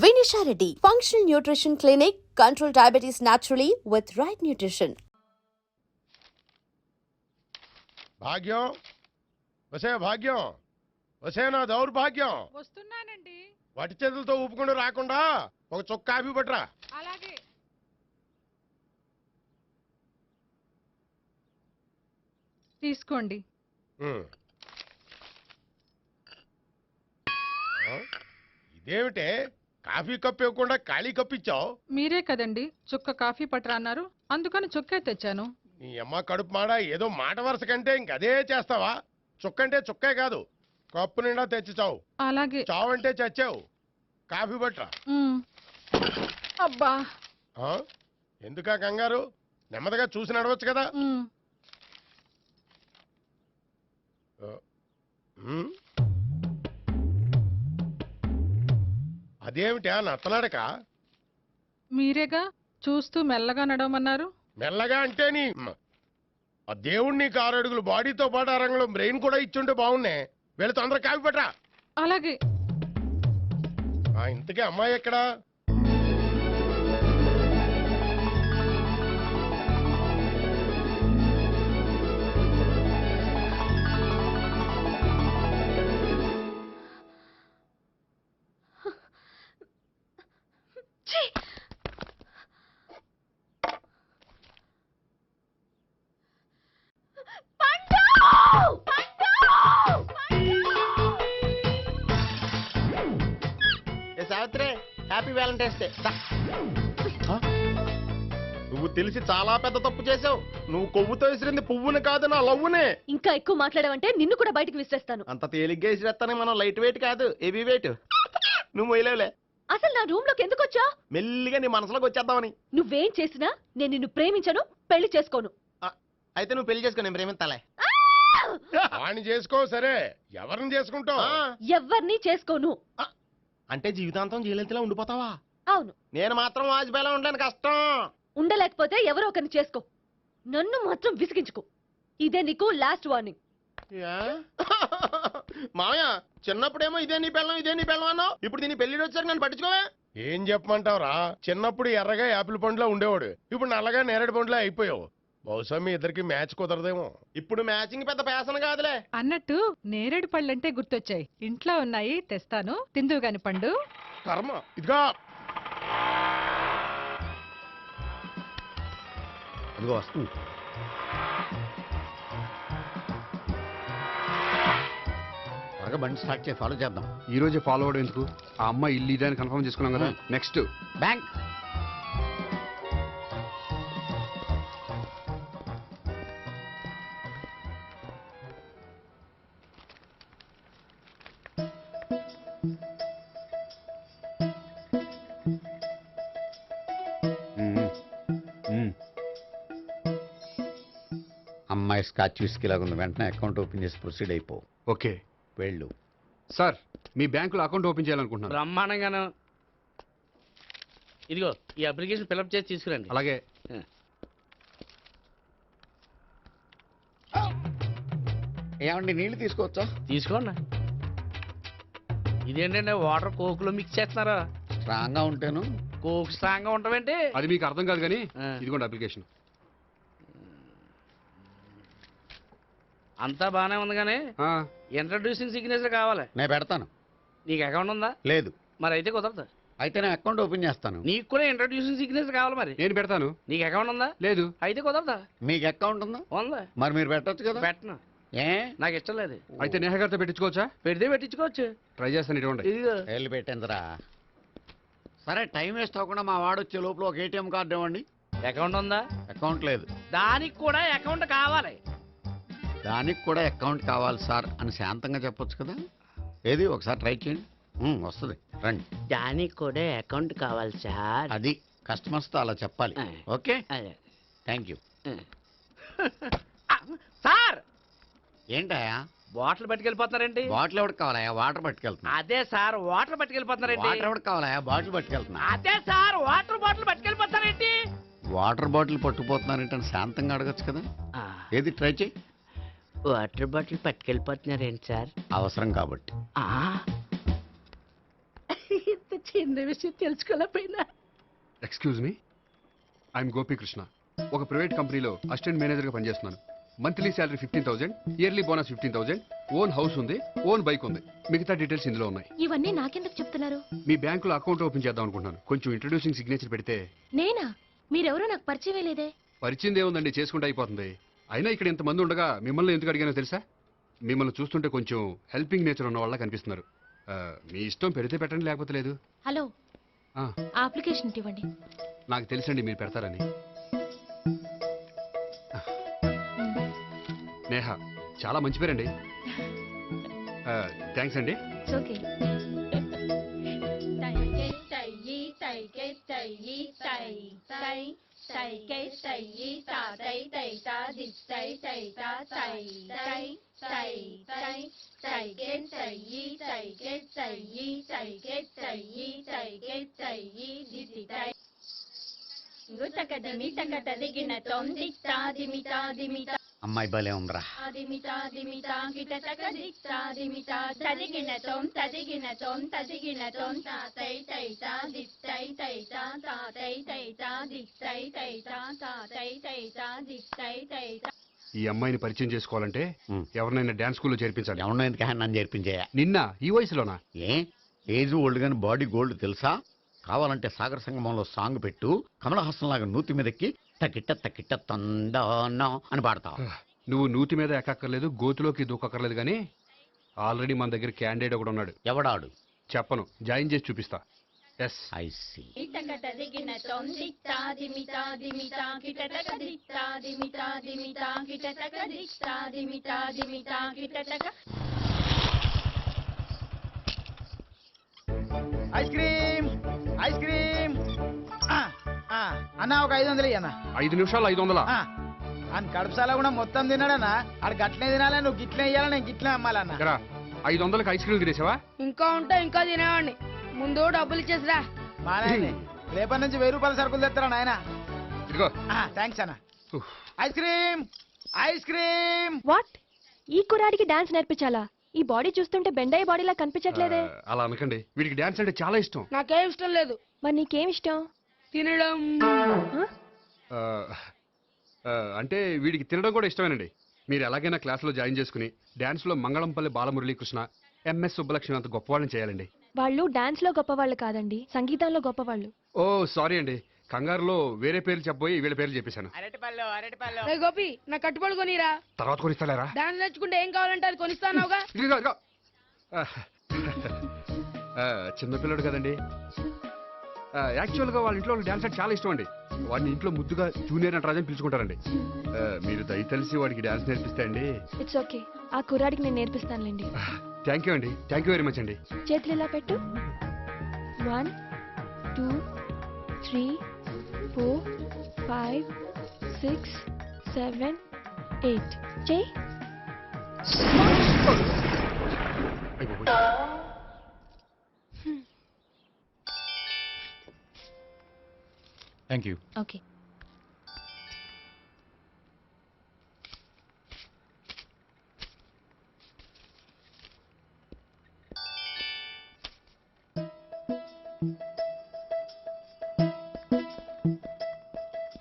Vinisha Reddy, Functional Nutrition Clinic, control diabetes naturally with right nutrition. భాగ్యం వసే భాగ్యం వసే నా దౌర్భాగ్యం వస్తున్నానండి. వటి చేతులతో ఊపుకుండా రాకుండా ఒక చుక్క కాఫీ పట్టరా. అలాగే. తీసుకోండి. ఉమ్. ఆ? ఇదేమిటే కాఫీ కప్పు ఇవ్వకుండా ఖాళీ కప్పు ఇచ్చావు? మీరే కదండి చుక్క కాఫీ పట్టరా అన్నారు, అందుకని చుక్కే తెచ్చాను. నీ అమ్మ కడుపు మాడ ఏదో మాట వరుస కంటే ఇంకదే చేస్తావా? చుక్క అంటే చుక్కే కాదు, కప్పు నిండా తెచ్చి చావు. అలాగే. చావు అంటే చచ్చావు. కాఫీ పట్టరా. ఉమ్. అబ్బా. ఆ? ఎందుకా కంగారు? నెమ్మదిగా చూసి నడవచ్చు కదా. ఉమ్. ఉమ్. అదేమిటా నత్తలాడక? మీరేగా చూస్తూ మెల్లగా నడవమన్నారు. మెల్లగా అంటే నీ ఆ దేవుడు నీకు 6 అడుగులు బాడీతో పాటు ఆ రంగంలో బ్రెయిన్ కూడా ఇచ్చుంటే బాగున్నాయి. వీళ్ళ తొందర కాఫీ పట్టరా. అలాగే. ఇంతకీ అమ్మాయి ఎక్కడా? Savitri, happy Valentine's day. నువ్వు తెలిసి చాలా పెద్ద తప్పు చేసావు. నువ్వు కొవ్వుతో విసిరింది పువ్వుని కాదు, నా లవ్వునే. ఇంకా ఎక్కువ మాట్లాడమంటే నిన్ను కూడా బయటికి విసిరేస్తాను. అంత తేలిగ్గా విసిరేస్తానే, మనం లైట్ వెయిట్ కాదు, హెవీ వెయిట్. నువ్వు మొయ్యలేవులే. అసలు నా రూమ్ లోకి ఎందుకు వచ్చా? మెల్లిగా నీ మనసులోకి వచ్చేద్దామని. నువ్వేం చేసినా నేను నిన్ను ప్రేమించను, పెళ్లి చేసుకోను. అయితే నువ్వు పెళ్లి చేసుకో, నేను ప్రేమిస్తాలే. వాణ్ణి చేసుకో. సరే, ఎవరిని చేసుకుంటావు? ఎవ్వరినీ చేసుకోను. అంటే జీవితాంతం జయలలితలా ఉండిపోతావా? అవును. నేను మాత్రం వాజ్పేయిలా ఉండడానికి కష్టం. ఉండలేకపోతే ఎవరో ఒకరిని చేసుకో, నన్ను మాత్రం విసిగించుకో. ఇదే నీకు లాస్ట్ వార్నింగ్. మామయ్య, చిన్నప్పుడేమో ఇదే నీ పెళ్ళం అన్నావు. ఇప్పుడు దీని పెళ్లి వచ్చారు, నన్ను పట్టించుకోవే. ఏం చెప్పమంటావురా? చిన్నప్పుడు ఎర్రగా యాపిల్ పండులో ఉండేవాడు, ఇప్పుడు నల్లగా నేరేడు పండులో అయిపోయావు. బహుశా మీ ఇద్దరికి మ్యాచ్ కుదరదేమో. ఇప్పుడు మ్యాచింగ్ పెద్ద ఫ్యాషన్ కాదులే. అన్నట్టు నేరేడు పళ్ళంటే గుర్తొచ్చాయి. ఇంట్లో ఉన్నాయి, తెస్తాను, తిందువు గాని పండు. కర్మ. ఇదిగా ఇదిగో వస్తుంది. త్వరగా బండి స్టార్ట్ చేసి ఫాలో చేద్దాం. ఈ రోజే ఫాలో అవడం ఎందుకు? ఆ అమ్మాయి ఇల్లు ఇదని కన్ఫర్మ్ చేసుకున్నాం కదా. Next bank. అమ్మాయి స్కాచ్ విస్కీ లాగా ఉంది. వెంటనే అకౌంట్ ఓపెన్ చేసి ప్రొసీడ్ అయిపో. ఓకే. వెళ్ళు. సార్, మీ బ్యాంకులో అకౌంట్ ఓపెన్ చేయాలనుకుంటున్నాను. బ్రహ్మాండంగాను. ఇదిగో ఈ అప్లికేషన్ ఫిలప్ చేసి తీసుకురండి. అలాగే. ఏమండి, నీళ్లు తీసుకోవచ్చా? తీసుకోండి. ఇదేంటంటే వాటర్ కోక్లో మిక్స్ చేస్తున్నారా? స్ట్రాంగ్ గా ఉంటాను. కోక్ స్ట్రాంగ్ గా ఉంటావేంటి? అది మీకు అర్థం కాదు కానీ ఆ. ఇదిగోండి అప్లికేషన్. అంతా బానే ఉంది కానీ ఆ, ఇంట్రడ్యూసింగ్ సిగ్నేచర్ కావాలి. నేను పెడతాను. నీకు అకౌంట్ ఉందా? లేదు. మరి అయితే కుదరదు. అయితే నేను అకౌంట్ ఓపెన్ చేస్తాను. నీకు కూడా ఇంట్రడ్యూసింగ్ సిగ్నేచర్ కావాలి. మరి నేను పెడతాను. నీకు అకౌంట్ ఉందా? లేదు. అయితే కుదరదా? మీకు అకౌంట్ ఉందా? ఉందా? మరి మీరు పెట్టొచ్చు కదా. పెట్టను. ఏ? నాకు ఇష్టం లేదు. అయితే నేహ గారితో పెట్టించుకోవచ్చా? పెడితే పెట్టించుకోవచ్చు. ట్రై చేస్తాను. ఇటువంటి ఇదిగో వెళ్ళి పెట్టిందిరా. సరే, టైం వేస్ట్ అవ్వకుండా మా వాడు వచ్చే లోపల ఒక ఏటీఎం కార్డు ఇవ్వండి. అకౌంట్ ఉందా? అకౌంట్ లేదు. దానికి కూడా అకౌంట్ కావాలి. దానికి కూడా అకౌంట్ కావాలి సార్ అని శాంతంగా చెప్పొచ్చు కదా. ఏది ఒకసారి ట్రై చేయండి. వస్తుంది, రండి. దానికి కూడా అకౌంట్ కావాలి సార్. అది కస్టమర్స్తో అలా చెప్పాలి. Okay, thank you. సార్, ఏంటయా బాటిల్ పట్టుకెళ్ళిపోతున్నారేంటి? బాటిల్ ఎవరికి కావాలయా? వాటర్ పట్టుకెళ్తున్నా. అదే సార్, వాటర్ పట్టుకెళ్ళిపోతున్నారేంటి? వాటర్ ఎవరికి కావాలయా? బాటిల్ పట్టుకెళ్తున్నా. అదే సార్, వాటర్ బాటిల్ పట్టుకెళ్ళిపోతారేంటి? వాటర్ బాటిల్ పట్టుకుపోతున్నారంటే శాంతంగా అడగచ్చు కదా. ఏది ట్రై చేయి. వాటర్ బాటిల్ పట్టుకెళ్ళిపోతున్నారేంటి సార్? అవసరం కాబట్టి. చిన్న విషయం తెలుసుకోలేకపోయినా. Excuse me, I'm Gopikrishna. ఒక ప్రైవేట్ కంపెనీలో అసిస్టెంట్ మేనేజర్గా పనిచేస్తున్నాను. Monthly salary 15,000, yearly bonus 15,000, own house ఉంది, ఓన్ బైక్ ఉంది. మిగతా డీటెయిల్స్ ఇందులో ఉన్నాయి. ఇవన్నీ నాకెందుకు చెప్తున్నారు? మీ బ్యాంకులో అకౌంట్ ఓపెన్ చేద్దాం అనుకుంటున్నాను. కొంచెం ఇంట్రొడ్యూసింగ్ సిగ్నేచర్ పెడితే. నేనా? మీరెవరో నాకు పరిచయమే లేదే. పరిచయం ఏముందండి, చేసుకుంటే అయిపోతుంది. అయినా ఇక్కడ ఇంతమంది ఉండగా మిమ్మల్ని ఎందుకు అడిగానో తెలుసా? మిమ్మల్ని చూస్తుంటే కొంచెం హెల్పింగ్ నేచర్ ఉన్న వాళ్ళ కనిపిస్తున్నారు. మీ ఇష్టం పెడితే పెట్టండి, లేకపోతే లేదు. హలో, ఆ, అప్లికేషన్ ఇవ్వండి. నాకు తెలుసండి మీరు పెడతారని. నేహ, చాలా మంచి పేరండి. థ్యాంక్స్ అండి. ఓకే. అమ్మాయి భలే ఉందిరా. ఈ అమ్మాయిని పరిచయం చేసుకోవాలంటే ఎవరినైనా డాన్స్ స్కూల్లో చేర్పించాలి. ఎవరినో ఎందుకు నన్ను చేర్పించే? నిన్న ఈ వయసులోనా? ఏజ్ ఓల్డ్ గాని బాడీ గోల్డ్ తెలుసా? కావాలంటే సాగర సంగమంలో సాంగ్ పెట్టు, కమలహాసం లాగా నూతి మీదకి తకిట్ట తకిట్ట తందానా అని పాడతావు. నువ్వు నూతి మీద ఎక్కక్కర్లేదు, గోతులోకి దూకక్కర్లేదు, కానీ ఆల్రెడీ మన దగ్గర క్యాండిడేట్ ఒకడు ఉన్నాడు. ఎవడాడు? చెప్పను, జాయిన్ చేసి చూపిస్తా. Yes, I see. Ice cream, ice cream. అన్న ఒక 500 అన్న. 5 నిమిషాలు 500. అని కడుపుసాల కూడా మొత్తం తిన్నాడన్నా. ఆడు గట్లే తినాలి, నువ్వు గిట్లే ఇయ్యాలి, నేను గిట్లే అమ్మాలన్న. 500కి ఐస్ క్రీమ్ తినేసావా? ఇంకా ఉంటే ఇంకా తినేవాడిని. ముందు డబ్బులు ఇచ్చేసిరా. మా నాయన రేపటి నుంచి 1000 రూపాయల సరుకులు తెస్తారా నాయన? ఇదిగో. థ్యాంక్స్ అన్న. Ice cream, ice cream. What? ఈ కుర్రాడికి డాన్స్ నేర్పించాలా? ఈ బాడీ చూస్తుంటే బెండయ్య బాడీలా కనిపించట్లేదే. అలా అనకండి, వీడికి డాన్స్ అంటే చాలా ఇష్టం. నాకేం ఇష్టం లేదు. మరి నీకేం ఇష్టం? తినడం. అంటే వీడికి తినడం కూడా ఇష్టమేనండి. మీరు ఎలాగైనా క్లాస్లో జాయిన్ చేసుకుని డాన్స్లో మంగళంపల్లి బాలమురళీకృష్ణ, ఎంఎస్ సుబ్బలక్ష్మి అంత గొప్పవాళ్ళని చేయాలండి. వాళ్ళు డాన్స్ లో గొప్పవాళ్ళు కాదండి, సంగీతంలో గొప్పవాళ్ళు. ఓ సారీ అండి, కంగారులో వేరే పేర్లు చెప్పబోయి వీళ్ళ పేర్లు చెప్పేశాను. అరటిపళ్ళు, అరటిపళ్ళు. రే గోపి, నా కట్టుబడి కొనిరా. తర్వాత కొనిస్తారా? డాన్స్ నేర్చుకుంటే ఏం కావాలంటే అది కొనిస్తానావుగా. ఇదిగో, ఇదిగో. చిన్నపిల్లడు కదండి. యాక్చువల్గా వాళ్ళ ఇంట్లో డాన్స్ అంటే చాలా ఇష్టం అండి. వాడిని ఇంట్లో ముద్దుగా జూనియర్ నటరాజు అని పిలుచుకుంటారండి. మీరు దయతలిసి వాడికి డాన్స్ నేర్పిస్తే అండి. ఇట్స్ ఓకే, ఆ కుర్రాడికి నేను నేర్పిస్తానులేండి. థ్యాంక్ యూ అండి, థ్యాంక్ యూ వెరీ మచ్ అండి. చేతులు ఇలా పెట్టు. 1 2 3 4 5 6 7 8. చెయ్యి. Thank you. Okay.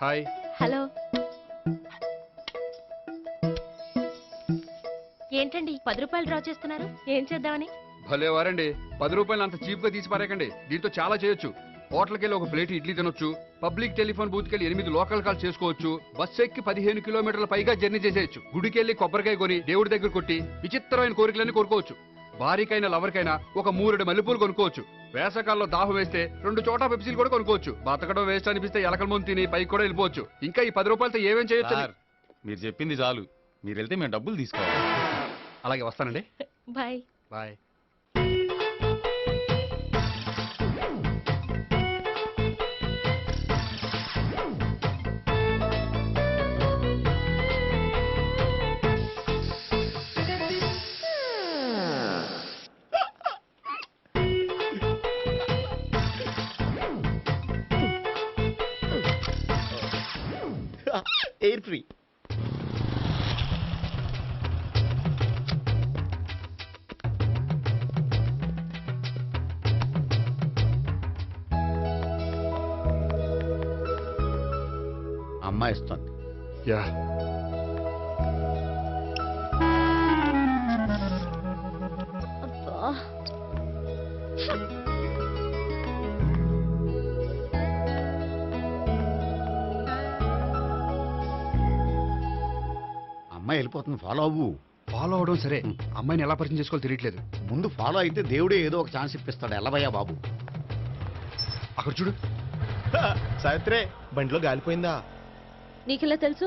Hi. Hello. ఏంటండి 10 రూపాయలు డ్రా చేస్తున్నారు? ఏం చేద్దామని? భలే వారండి, 10 రూపాయలు అంత చీప్ గా తీసి పారేకండి. దీంతో చాలా చేయొచ్చు. హోటల్కి వెళ్ళి ఒక ప్లేట్ ఇడ్లీ తినొచ్చు, పబ్లిక్ టెలిఫోన్ బూత్కి వెళ్ళి 8 లోకల్ కాల్ చేసుకోవచ్చు, బస్ ఎక్కి 15 కిలోమీటర్ల పైగా జర్నీ చేసేయచ్చు, గుడికి వెళ్ళి కొబ్బరికాయ కొని దేవుడి దగ్గర కొట్టి విచిత్రమైన కోరికలన్నీ కోరుకోవచ్చు, భారీకైనా లవర్కైనా ఒక 3 మల్లెపూలు కొనుక్కోవచ్చు, వేసవకాలంలో దాహం వేస్తే 2 చోటా పెప్సీలు కూడా కొనుక్కోవచ్చు, బతకడం వేస్ట్ అనిపిస్తే ఎలకల ముందు తిని పైకి కూడా వెళ్ళిపోవచ్చు. ఇంకా ఈ 10 రూపాయలతో ఏమేం చేయొచ్చు? మీరు చెప్పింది చాలు, మీరు వెళ్తే మేము డబ్బులు తీసుకోవాలి. అలాగే వస్తానండి. బాయ్. బాయ్. Air free. అమ్మాయి ఇస్తుంది. యా అబ్బా. అమ్మాయి వెళ్ళిపోతుంది, ఫాలో అవ్వు. ఫాలో అవడం సరే, అమ్మాయిని ఎలా పరిచయం చేసుకోవాలో తెలియట్లేదు. ముందు ఫాలో అయితే దేవుడే ఏదో ఒక ఛాన్స్ ఇప్పిస్తాడు. ఎల్లవయ్యా బాబు. అక్కడ చూడు. సావిత్రి బండిలో గాలిపోయిందా? నీకెలా తెలుసు?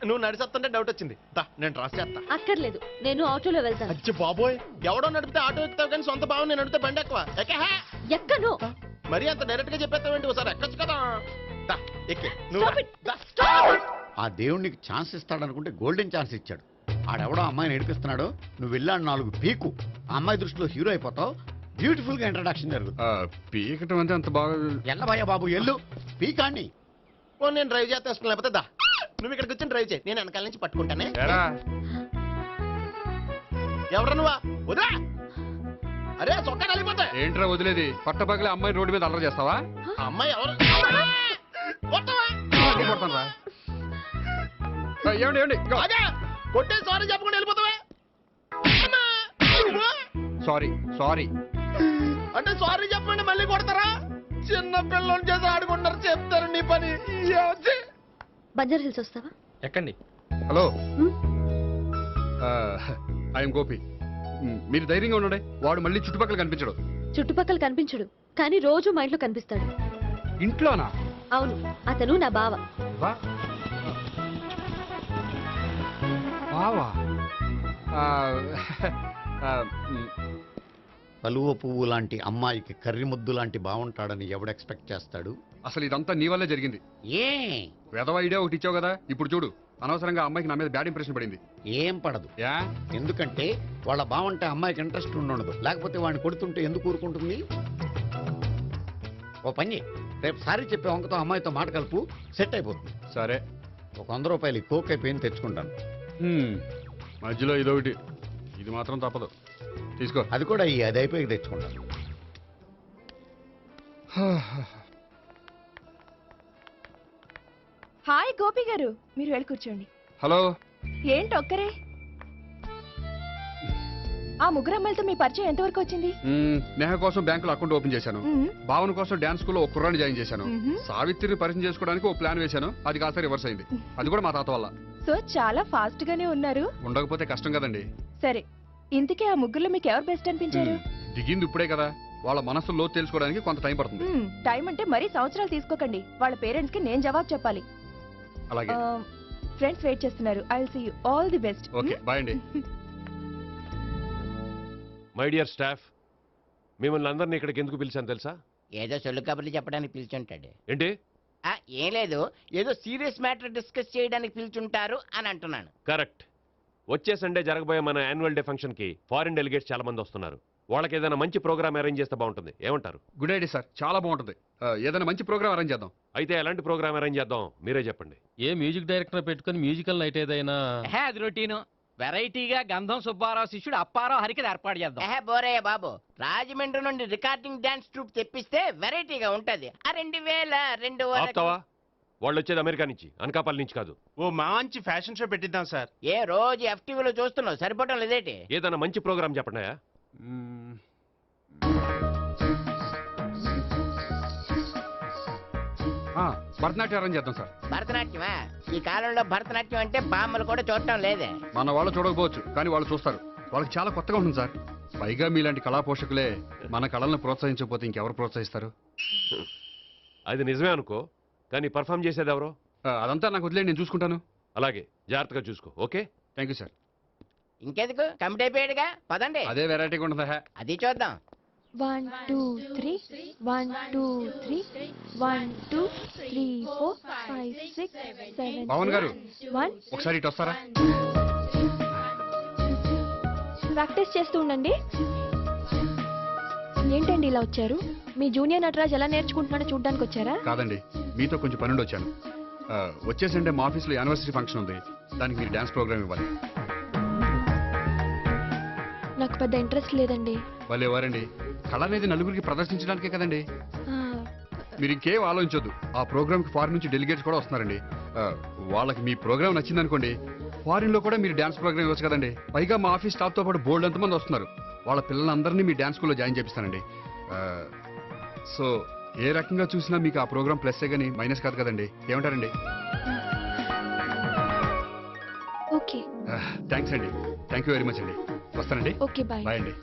నువ్వు నడిచేస్తుంటే డౌట్ వచ్చింది. నేను ట్రాస్ చేస్తా. అక్కర్లేదు, నేను ఆటోలో వెళ్తాను. అచ్చి బాబోయ్, ఎవడో నడిపితే ఆటో ఎక్కుతావు కానీ సొంత భావం నేను నడిపితే బండి ఎక్కువ. ఎక్కను. మరి అంత డైరెక్ట్ గా చెప్పేస్తావేంటి? ఒకసారి ఎక్కొచ్చు కదా. ఎక్కి నువ్వు Stop it. The. Stop it. ఆ దేవుడికి ఛాన్స్ ఇస్తాడనుకుంటే గోల్డెన్ ఛాన్స్ ఇచ్చాడు. ఆడెవడో అమ్మాయిని నడిపిస్తున్నాడు, నువ్వు వెళ్ళాడు 4 పీకు. ఆ అమ్మాయి దృష్టిలో హీరో అయిపోతావు. బ్యూటిఫుల్ గా ఇంట్రడక్షన్ జరుగుతుంది. పీకటం అంటే అంత బాగా. ఎల్లవయ్యా బాబు, ఎల్లు పీకాన్ని. నేను డ్రైవ్ చేస్తాను, లేకపోతే దా నువ్వు ఇక్కడికి వచ్చి డ్రైవ్ చేయి, నేను వెనకాల నుంచి పట్టుకుంటానే. ఎరా ఎవరు నువ్వా? వదిలా. అరే చొక్కా కలిగిపోతా. ఏంట్రా వదిలేది? పట్టపగలే అమ్మాయి రోడ్డు మీద అల్లరి చేస్తావా? ఆ అమ్మాయి ఎవరు? కొట్టవా? కొడతానురా. ఏమండి ఏమండి? అదే కొట్టే సారీ చెప్పకుండా వెళ్ళిపోతావా? Sorry sorry. అంటే సారీ చెప్పండి మళ్ళీ కొడతారా? చిన్న పిల్లలు చేసి ఆడుకుంటారు, చెప్తారు నీ పని. బంజారా హిల్స్ వస్తావా? ఎక్కండి. Hello, I'm Gopi. మీరు ధైర్యంగా ఉండండి. వాడు మళ్ళీ చుట్టుపక్కల కనిపించడు. చుట్టుపక్కల కనిపించడు, కానీ రోజు మా ఇంట్లో కనిపిస్తాడు. ఇంట్లోనా? అవును, అతను నా బావ. బావా? కలువ పువ్వు లాంటి అమ్మాయికి కర్రి ముద్దు లాంటి బాగుంటాడని ఎవడు ఎక్స్పెక్ట్ చేస్తాడు? అసలు ఇదంతా నీ వల్లే జరిగింది. ఏ వెధవ ఐడియా ఒకటి ఇచ్చావు కదా, ఇప్పుడు చూడు. అనవసరంగా అమ్మాయికి నా మీద బ్యాడ్ ఇంప్రెషన్ పడింది. ఏం పడదు. యా? ఎందుకంటే వాళ్ళ బాగుంటే అమ్మాయికి ఇంట్రెస్ట్ ఉండదు. లేకపోతే వాడిని కొడుతుంటే ఎందుకు ఊరుకుంటుంది? ఓ పని చెయ్. రేపు సారీ చెప్పే వంకతో అమ్మాయితో మాట కలుపు, సెట్ అయిపోతుంది. సరే, ఒక 100 రూపాయలు కోక్ అయిపోయింది, తెచ్చుకుంటాను. మధ్యలో ఇదొకటి. ఇది మాత్రం తప్పదు. తీసుకో. అది కూడా అది అయిపోయి తెచ్చుకుంటాను. హాయ్ గోపి గారు, మీరు వెళ్ళి కూర్చోండి. హలో. ఏంటి ఒక్కరే? ఆ ముగ్గురు అమ్మాయిలతో మీ పరిచయం ఎంతవరకు వచ్చింది? నేహ కోసం బ్యాంకులో అకౌంట్ ఓపెన్ చేశాను. భావన కోసం డాన్స్ స్కూల్లో ఒక కుర్రాన్ని జాయిన్ చేశాను. సావిత్రిని పరిచయం చేసుకోవడానికి ఒక ప్లాన్ వేశాను. అది కాస్త రివర్స్ అయింది. అది కూడా మా తాత వల్ల. సో చాలా ఫాస్ట్ గానే ఉన్నారు. ఉండకపోతే కష్టం కదండి. సరే, ఇంతకీ ఆ ముగ్గురులో మీకు ఎవరు బెస్ట్ అనిపించారు? దిగింది ఇప్పుడే కదా, వాళ్ళ మనసు లోతు తెలుసుకోవడానికి కొంత టైం పడుతుంది. టైం అంటే మరీ సంవత్సరాలు తీసుకోకండి. వాళ్ళ పేరెంట్స్ కి నేను జవాబు చెప్పాలి. అలాగే. ఫ్రెండ్స్ వెయిట్ చేస్తున్నారు. I will see you. All the best. Okay, bye అండి. మై డియర్ స్టాఫ్, మిమ్మల్ని అందరినీ ఇక్కడికి ఎందుకు పిలిచాను తెలుసా? ఏదో సొల్లు కబుర్లు చెప్పడానికి పిలుచుంటాడు. ఏంటి? ఏం లేదు, ఏదో సీరియస్ మ్యాటర్ డిస్కస్ చేయడానికి పిలుచుంటారు అని అంటున్నాను. కరెక్ట్. వచ్చే సండే జరగబోయే మన యాన్యువల్ డే ఫంక్షన్ కి ఫారిన్ డెలిగేట్స్ చాలా మంది వస్తున్నారు. వాళ్ళకి ఏదైనా మంచి ప్రోగ్రామ్ అరేంజ్ చేస్తే బాగుంటుంది. ఏమంటారు? గుడ్ ఐడియా సార్, చాలా బాగుంటుంది. ఏదైనా మంచి ప్రోగ్రామ్ అరేంజ్ చేద్దాం. అయితే ఎలాంటి ప్రోగ్రామ్ అరేంజ్ చేద్దాం మీరే చెప్పండి. ఏ మ్యూజిక్ డైరెక్టర్ పెట్టుకుని మ్యూజికల్ నైట్ ఏదైనా? అది రొటీను. వెరైటీగా గంధం సుబ్బారావు శిష్యుడు అప్పారావు హరికి ఏర్పాటు చేద్దాం. బోరయ్య బాబు, రాజమండ్రి నుండి రికార్డింగ్ డాన్స్ ట్రూప్ తెప్పిస్తే వెరైటీగా ఉంటది. 2002 ఆపుతావా? వాళ్ళు వచ్చేది అమెరికా నుంచి, అనకాపల్లి నుంచి కాదు. ఓ మంచి ఫ్యాషన్ షో పెట్టిద్దాం సార్. ఏ రోజు FTVలో చూస్తున్నావు, సరిపోవటం లేదేటి? ఏదైనా మంచి ప్రోగ్రామ్ చెప్పండి. భరతనాట్యం అరేంజ్ చేద్దాం సార్. భరతనాట్యమా? ఈ కాలంలో భరతనాట్యం అంటే బామ్మలు కూడా చూడటం లేదే. మన వాళ్ళు చూడకపోవచ్చు, కానీ వాళ్ళు చూస్తారు. వాళ్ళకి చాలా కొత్తగా ఉంటుంది సార్. పైగా మీలాంటి కళా పోషకులే మన కళలను ప్రోత్సహించకపోతే ఇంకెవరు ప్రోత్సహిస్తారు? అది నిజమే అనుకో, కానీ పర్ఫామ్ చేసేది ఎవరో? అదంతా నాకు వదిలేండి, నేను చూసుకుంటాను. అలాగే, జాగ్రత్తగా చూసుకో. Okay, thank you sir. ఇంకెందుకు, కమిటీ అయిపోయాడుగా, పదండి. అదే వెరైటీగా ఉంటుందా? అది చూద్దాం. 1 2 3 1 2 3 1 2 3 4 5 6 7 పవన్ గారు, 1 ఒకసారి ఇటు వస్తారా? ప్రాక్టీస్ చేస్తూ ఉండండి. ఏంటండి ఇలా వచ్చారు? మీ జూనియర్ నటరాజ్ ఎలా నేర్చుకుంటున్నాడో చూడ్డానికి వచ్చారా? కాదండి, మీతో కొంచెం పనుండి వచ్చాను. వచ్చేసంటే మా ఆఫీస్లో యానివర్సరీ ఫంక్షన్ ఉంది. దానికి మీరు డాన్స్ ప్రోగ్రామ్ ఇవ్వాలి. నాకు పెద్ద ఇంట్రెస్ట్ లేదండి. వాళ్ళు ఎవరండి? కళ అనేది నలుగురికి ప్రదర్శించడానికే కదండి. మీరు ఇంకేం ఆలోచించొద్దు. ఆ ప్రోగ్రామ్కి ఫారిన్ నుంచి డెలిగేట్స్ కూడా వస్తున్నారండి. వాళ్ళకి మీ ప్రోగ్రామ్ నచ్చింది అనుకోండి, ఫారిన్ లో కూడా మీరు డాన్స్ ప్రోగ్రామ్ ఇవ్వచ్చు కదండి. పైగా మా ఆఫీస్ స్టాఫ్ తో పాటు బోల్డ్ ఎంతమంది వస్తున్నారు. వాళ్ళ పిల్లలందరినీ మీ డాన్స్ స్కూల్లో జాయిన్ చేపిస్తానండి. సో ఏ రకంగా చూసినా మీకు ఆ ప్రోగ్రామ్ ప్లస్ గానీ మైనస్ కాదు కదండి. ఏమంటారండి? ఓకే. థ్యాంక్స్ అండి. థ్యాంక్ యూ వెరీ మచ్ అండి. వస్తానండి. Okay, bye. బాయ్ అండి.